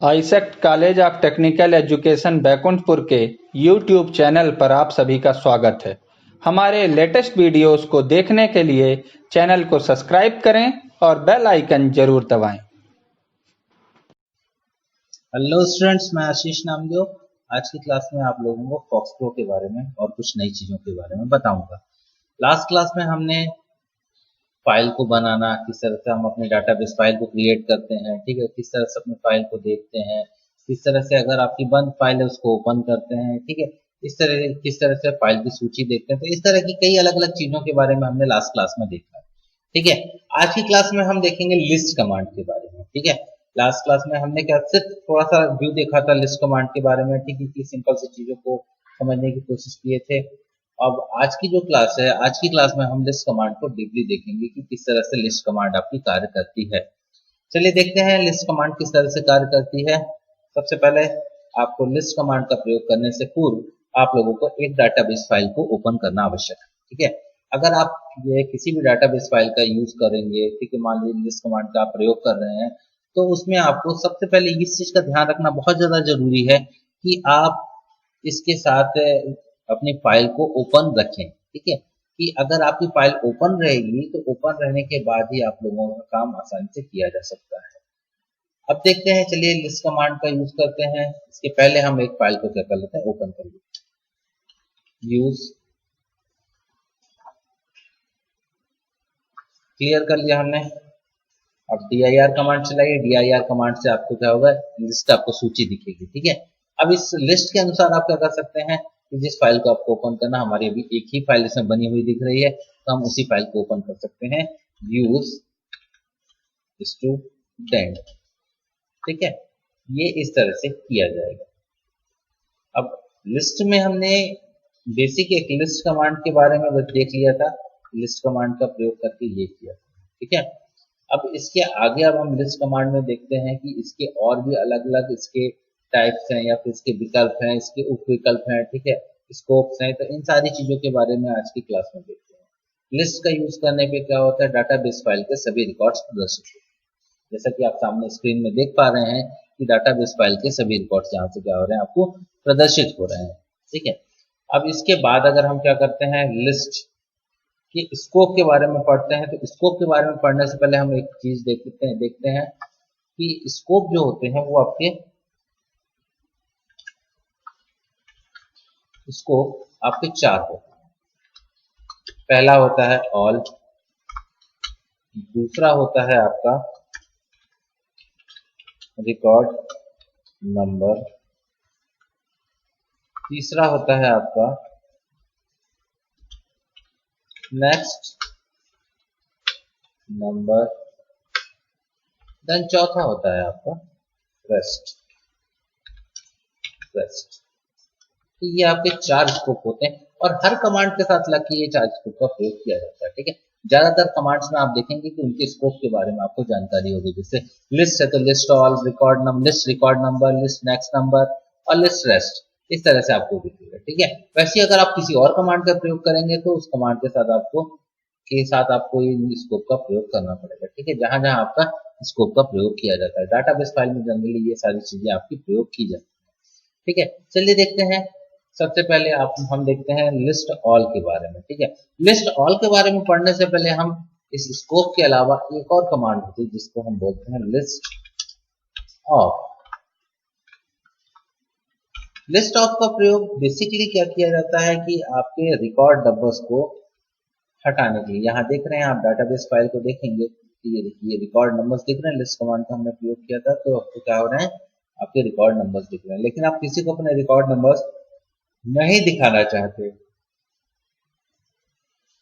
AISECT college of technical education Baikunthpur के YouTube channel पर आप सभी का स्वागत है। हमारे लेटेस्ट वीडियोस को देखने के लिए चैनल को सब्सक्राइब करें और बेल आइकन जरूर दबाएं। हेलो स्टूडेंट्स, मैं आशीष नामदेव। आज की क्लास में आप लोगों को फॉक्सट्रो के बारे में और कुछ नई चीज़ों के बारे में बताऊंगा। लास्ट क्लास में हमने फाइल को बनाना, किस तरह से हम अपने डाटाबेस फाइल को क्रिएट करते हैं, ठीक है, किस तरह से अपने फाइल को देखते हैं, किस तरह से अगर आपकी बंद फाइल है उसको ओपन करते हैं, ठीक है, किस तरह से फाइल की सूची देखते हैं। तो इस तरह की कई अलग अलग चीज़ों के बारे में हमने लास्ट क्लास में देखा, ठीक है। आज की क्लास में हम देखेंगे लिस्ट कमांड के बारे में, ठीक है। लास्ट क्लास में हमने क्या सिर्फ थोड़ा सा व्यू देखा था लिस्ट कमांड के बारे में, ठीक है, कि सिंपल सी चीज़ों को समझने की कोशिश किए थे। अब आज की जो क्लास है, आज की क्लास में हम लिस्ट कमांड को डीपली देखेंगे कि किस तरह से लिस्ट कमांड आपकी कार्य करती है। चलिए देखते हैं लिस्ट कमांड किस तरह से कार्य करती है। सबसे पहले आपको लिस्ट कमांड का प्रयोग करने से पूर्व आप लोगों को एक डाटाबेस फाइल को ओपन करना आवश्यक है, ठीक है। अगर आप ये किसी भी डाटाबेस फाइल का यूज करेंगे, ठीक है, मान लीजिए लिस्ट कमांड का आप प्रयोग कर रहे हैं, तो उसमें आपको सबसे पहले इस चीज का ध्यान रखना बहुत ज्यादा जरूरी है कि आप इसके साथ अपनी फाइल को ओपन रखें, ठीक है, कि अगर आपकी फाइल ओपन रहेगी तो ओपन रहने के बाद ही आप लोगों का काम आसानी से किया जा सकता है। अब देखते हैं, चलिए लिस्ट कमांड का यूज करते हैं। इसके पहले हम एक फाइल को क्या कर लेते हैं, ओपन कर लेते हैं। यूज क्लियर कर लिया हमने। अब dir कमांड चलाइए। dir कमांड से आपको क्या होगा, लिस्ट आपको सूची दिखेगी, ठीक है। अब इस लिस्ट के अनुसार आप क्या कर सकते हैं कि जिस फाइल को आपको ओपन करना, हमारी अभी एक ही फाइल इसमें बनी हुई दिख रही है, तो हम उसी फाइल को ओपन कर सकते हैं। यूज स्टूडेंट, ठीक है, ये इस तरह से किया जाएगा। अब लिस्ट में हमने बेसिक एक लिस्ट कमांड के बारे में बस देख लिया था, लिस्ट कमांड का प्रयोग करके ये किया था, ठीक है। अब इसके आगे अब हम लिस्ट कमांड में देखते हैं कि इसके और भी अलग अलग इसके टाइप्स हैं या फिर इसके विकल्प हैं, इसके उप विकल्प हैं, ठीक है, स्कोप्स हैं। तो इन सारी चीजों के बारे में आज की क्लास में देखते हैं। लिस्ट का यूज करने पे क्या होता है, डाटाबेस फाइल के सभी रिकॉर्ड्स प्रदर्शित होते हैं। जैसा कि आप सामने स्क्रीन में देख पा रहे हैं कि डाटाबेस फाइल के सभी रिकॉर्ड्स यहाँ से क्या हो रहे हैं, आपको प्रदर्शित हो रहे हैं, ठीक है। अब इसके बाद अगर हम क्या करते हैं, लिस्ट कि स्कोप के बारे में पढ़ते हैं, तो स्कोप के बारे में पढ़ने से पहले हम एक चीज देखते हैं कि स्कोप जो होते हैं वो आपके चार होते हैं। पहला होता है ऑल, दूसरा होता है आपका रिकॉर्ड नंबर, तीसरा होता है आपका नेक्स्ट नंबर, देन चौथा होता है आपका रेस्ट। तो ये आपके चार स्कोप होते हैं और हर कमांड के साथ लग के ये चार स्कोप का प्रयोग किया जाता है, ठीक है। ज्यादातर कमांड्स में आप देखेंगे कि उनके स्कोप के बारे में आपको जानकारी होगी। जैसे लिस्ट है तो list all, list record number, list next number और लिस्ट रेस्ट, इस तरह से आपको दिखेगा, ठीक है। वैसे अगर आप किसी और कमांड का प्रयोग करेंगे तो उस कमांड के साथ आपको इन स्कोप का प्रयोग करना पड़ेगा, ठीक है, जहां जहां आपका स्कोप का प्रयोग किया जाता है। डाटाबेस फाइल में जनरली ये सारी चीजें आपकी प्रयोग की जाती है, ठीक है। चलिए देखते हैं, सबसे पहले हम देखते हैं लिस्ट ऑल के बारे में, ठीक है। लिस्ट ऑल के बारे में पढ़ने से पहले हम इस स्कोप के अलावा एक और कमांड होती है जिसको हम बोलते हैं लिस्ट ऑफ। लिस्ट ऑफ का प्रयोग बेसिकली क्या किया जाता है कि आपके रिकॉर्ड नंबर्स को हटाने के लिए, यहाँ देख रहे हैं आप डाटाबेस फाइल को देखेंगे कि ये देखिए रिकॉर्ड नंबर्स दिख रहे हैं। लिस्ट कमांड का हमने प्रयोग किया था तो आपको क्या हो रहे हैं, आपके रिकॉर्ड नंबर्स दिख रहे हैं। लेकिन आप किसी को अपने रिकॉर्ड नंबर्स नहीं दिखाना चाहते,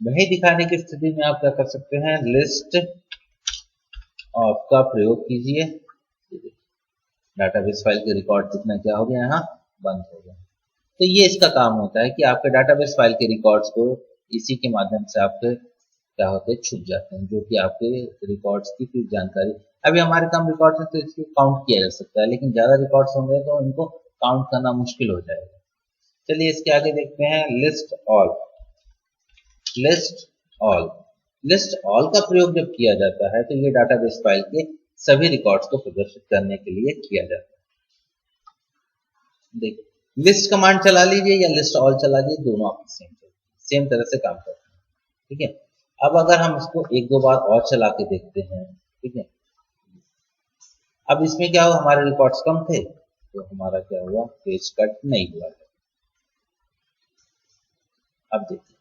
नहीं दिखाने की स्थिति में आप क्या कर सकते हैं, लिस्ट ऑफ का प्रयोग कीजिए। डाटाबेस फाइल के रिकॉर्ड कितना क्या हो गया, यहाँ बंद हो गया। तो ये इसका काम होता है कि आपके डाटाबेस फाइल के रिकॉर्ड्स को इसी के माध्यम से आपके क्या होते हैं, छुप जाते हैं, जो कि आपके रिकॉर्ड्स की फिर जानकारी। अभी हमारे कम रिकॉर्ड्स हैं तो इसको काउंट किया जा सकता है, लेकिन ज्यादा रिकॉर्ड्स होंगे तो इनको काउंट करना मुश्किल हो जाएगा। चलिए इसके आगे देखते हैं list all. List all, list all का प्रयोग जब किया जाता है तो ये डाटाबेस फाइल के सभी रिकॉर्ड्स को प्रदर्शित करने के लिए किया जाता है, देखिए लिस्ट कमांड चला लीजिए या लिस्ट ऑल चला लीजिए, दोनों आपकी सेम तरह से काम करते हैं। ठीक है, अब अगर हम इसको एक दो बार और चला के देखते हैं, ठीक है, अब इसमें क्या हुआ, हमारे रिकॉर्ड्स कम थे तो हमारा क्या हुआ, पेज कट नहीं हुआ है। अब देखिए,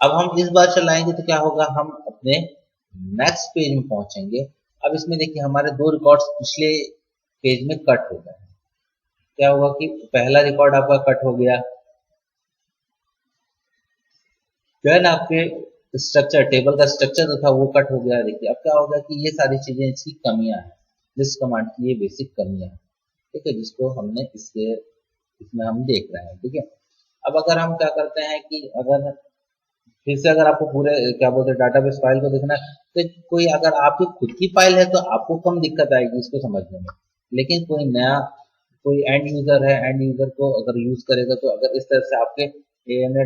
अब हम इस बार चलाएंगे तो क्या होगा, हम अपने नेक्स्ट पेज में पहुंचेंगे। अब इसमें देखिए हमारे दो रिकॉर्ड्स पिछले पेज में कट हो गए हैं। क्या हुआ कि पहला रिकॉर्ड आपका कट हो गया, देन आपके स्ट्रक्चर, टेबल का स्ट्रक्चर जो था वो कट हो गया। देखिए अब क्या होगा कि ये सारी चीजें इसकी कमियां हैं, लिस्ट कमांड की ये बेसिक कमियां हैं। ठीक है, जिसको हमने इसमें हम देख रहे हैं। ठीक है, अब अगर हम क्या करते हैं कि अगर फिर से अगर आपको पूरे क्या बोलते हैं डाटाबेस फाइल को देखना है, तो कोई अगर आपकी खुद की फाइल है तो आपको कम दिक्कत आएगी इसको समझने में, लेकिन कोई नया कोई एंड यूजर है, एंड यूजर को अगर यूज करेगा तो अगर इस तरह से आपके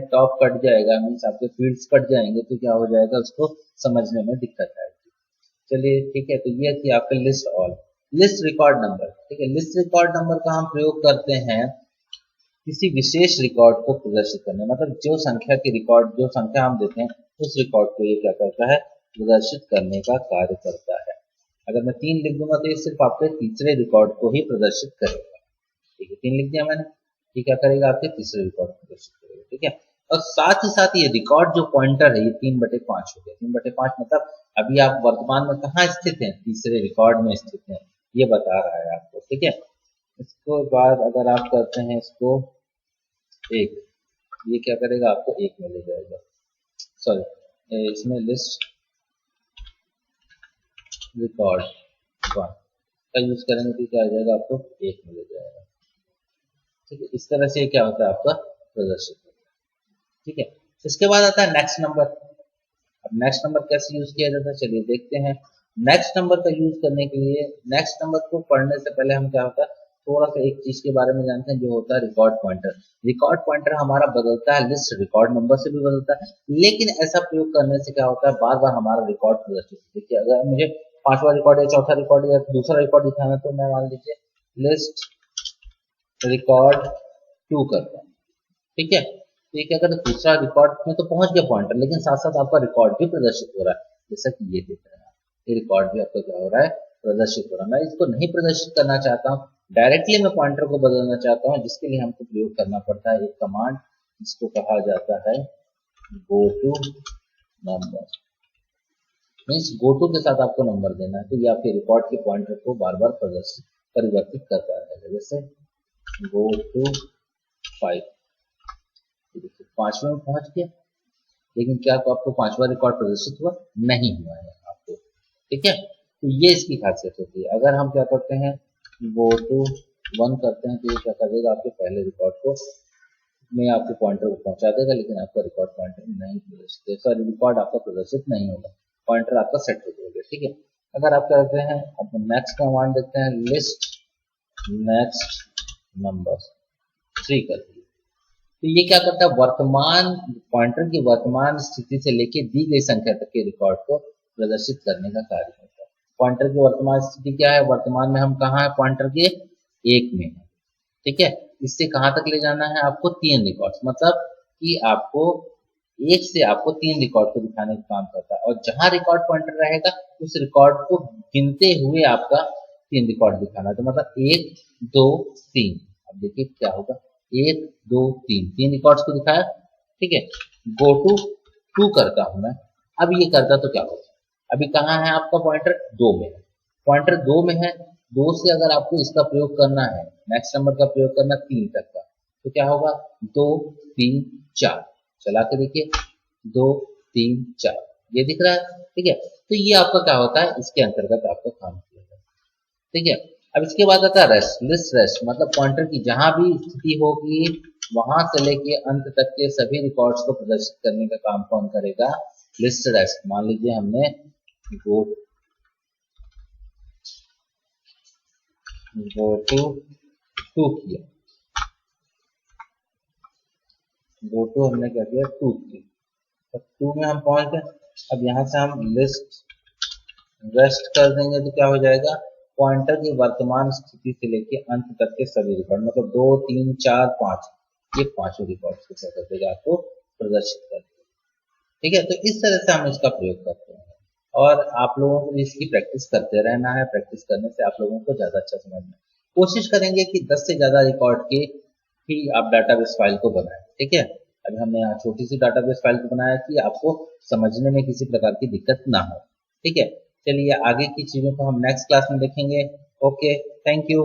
टॉप कट जाएगा, मीन्स आपके फील्ड्स कट जाएंगे, तो क्या हो जाएगा, उसको समझने में दिक्कत आएगी। चलिए ठीक है, तो ये थी आपके list all. List record number, ठीक है, लिस्ट रिकॉर्ड नंबर का हम प्रयोग करते हैं किसी विशेष रिकॉर्ड को प्रदर्शित करने, मतलब जो संख्या की रिकॉर्ड, जो संख्या हम देते हैं उस रिकॉर्ड को ये क्या करता है, प्रदर्शित करने का कार्य करता है। अगर मैं 3 लिख दूंगा तो ये सिर्फ आपके तीसरे रिकॉर्ड को ही प्रदर्शित करेगा। ठीक है, 3 लिख दिया मैंने, ये क्या करेगा, आपके तीसरे रिकॉर्ड को प्रदर्शित करेगा। ठीक है, और साथ ही साथ ये रिकॉर्ड जो पॉइंटर है ये 3/5 हो गया। 3/5 मतलब अभी आप वर्तमान में कहाँ स्थित हैं, तीसरे रिकॉर्ड में स्थित हैं, ये बता रहा है आपको। ठीक है, इसको बाद अगर आप करते हैं इसको एक, ये क्या करेगा, आपको एक में ले जाएगा, सॉरी इसमें लिस्ट रिकॉर्ड 1 का यूज करेंगे तो क्या आ जाएगा, आपको एक में ले जाएगा। ठीक है, इस तरह से क्या होता है, आपका प्रदर्शित होता है। ठीक है, इसके बाद आता है नेक्स्ट नंबर। अब नेक्स्ट नंबर कैसे यूज किया जाता है, चलिए देखते हैं। नेक्स्ट नंबर का यूज करने के लिए, नेक्स्ट नंबर को पढ़ने से पहले हम क्या होता है, थोड़ा सा एक चीज के बारे में जानते हैं, जो होता है रिकॉर्ड पॉइंटर। रिकॉर्ड पॉइंटर हमारा बदलता है, लिस्ट रिकॉर्ड नंबर से भी बदलता है, लेकिन ऐसा प्रयोग करने से क्या होता है, बार बार हमारा रिकॉर्ड प्रदर्शित। देखिए अगर मुझे 5वां रिकॉर्ड या चौथा रिकॉर्ड या दूसरा रिकॉर्ड दिखाना, तो मैं मान लीजिए लिस्ट रिकॉर्ड 2 करता हूँ। ठीक है, तो ये क्या करता है, दूसरा रिकॉर्ड में तो पहुंच गया पॉइंटर, लेकिन साथ साथ आपका रिकॉर्ड भी प्रदर्शित हो रहा है, जैसा कि ये देख रहे हैं, ये रिकॉर्ड भी आपका क्या हो रहा है, प्रदर्शित हो रहा है। मैं इसको नहीं प्रदर्शित करना चाहता हूँ, डायरेक्टली मैं पॉइंटर को बदलना चाहता हूँ, जिसके लिए हमको प्रयोग करना पड़ता है एक कमांड, जिसको कहा जाता है go to number. Means go to के साथ आपको नंबर देना है, तो ये आपके रिकॉर्ड के पॉइंटर को बार बार परिवर्तित करता है। जैसे गो टू 5, 5वें में पहुंच गया, लेकिन क्या तो आपको 5वां रिकॉर्ड प्रदर्शित हुआ, नहीं हुआ है आपको। ठीक है, तो ये इसकी खासियत होती है। अगर हम क्या करते हैं, गो टू 1 करते हैं, तो ये क्या करेगा, आपके पहले रिकॉर्ड को में आपके पॉइंटर को पहुंचा देगा, लेकिन आपका रिकॉर्ड पॉइंटर नहीं प्रदर्शित, सॉरी रिकॉर्ड आपका प्रदर्शित नहीं होगा, पॉइंटर आपका सेट हो जाएगा। ठीक है, अगर आप करते हैं, अब नेक्स्ट कमांड देखते हैं, लिस्ट नेक्स्ट नंबर 3 करते हैं, तो ये क्या करता है, वर्तमान पॉइंटर की वर्तमान स्थिति से लेके दी गई संख्या तक के रिकॉर्ड को प्रदर्शित करने का कार्य करता है। पॉइंटर की वर्तमान स्थिति क्या है, वर्तमान में हम कहाँ है, पॉइंटर के 1 में है। ठीक है, इससे कहाँ तक ले जाना है, आपको 3 रिकॉर्ड, मतलब कि आपको 1 से आपको 3 रिकॉर्ड को दिखाने का काम करता है, और जहां रिकॉर्ड पॉइंटर रहेगा उस रिकॉर्ड को गिनते हुए आपका 3 रिकॉर्ड दिखाना है। तो मतलब 1 2 3, अब देखिए क्या होगा, 1 2 3 रिकॉर्ड्स को दिखाया। ठीक है, गो टू 2 करता हूं मैं, अब ये करता तो क्या होगा, अभी कहाँ है आपका पॉइंटर, 2 में है, पॉइंटर 2 में है, 2 से अगर आपको इसका प्रयोग करना है, नेक्स्ट नंबर का प्रयोग करना 3 तक का, तो क्या होगा, 2 3 4, चला के देखिए 2 3 4, ये दिख रहा है। ठीक है, तो ये आपका क्या होता है, इसके अंतर्गत आपका काम किया जाता है। ठीक है, अब इसके बाद आता है रेस्ट, लिस्ट रेस्ट, मतलब पॉइंटर की जहां भी स्थिति होगी वहां से लेके अंत तक के सभी रिकॉर्ड्स को प्रदर्शित करने का काम कौन करेगा, लिस्ट रेस्ट। मान लीजिए हमने गो टू 2 किया, गो टू हमने क्या किया, 2 की, तो 2 में हम पहुंच गए। अब यहां से हम लिस्ट रेस्ट कर देंगे तो क्या हो जाएगा, पॉइंटर की वर्तमान स्थिति से लेकर अंत तक के सभी रिकॉर्ड, मतलब 2, 3, 4, 5, ये पांचों रिकॉर्ड को क्या कर देगा, आपको प्रदर्शित कर देगा। ठीक है, तो इस तरह से हम इसका प्रयोग करते हैं और आप लोगों को इसकी प्रैक्टिस करते रहना है। प्रैक्टिस करने से आप लोगों को ज्यादा अच्छा समझ में, कोशिश करेंगे कि 10 से ज्यादा रिकॉर्ड की ही आप डाटाबेस फाइल को बनाएं। ठीक है, अभी हमने यहाँ छोटी सी डाटाबेस फाइल को बनाया कि आपको समझने में किसी प्रकार की दिक्कत ना हो। ठीक है, चलिए आगे की चीजों को हम नेक्स्ट क्लास में देखेंगे। Okay, thank you.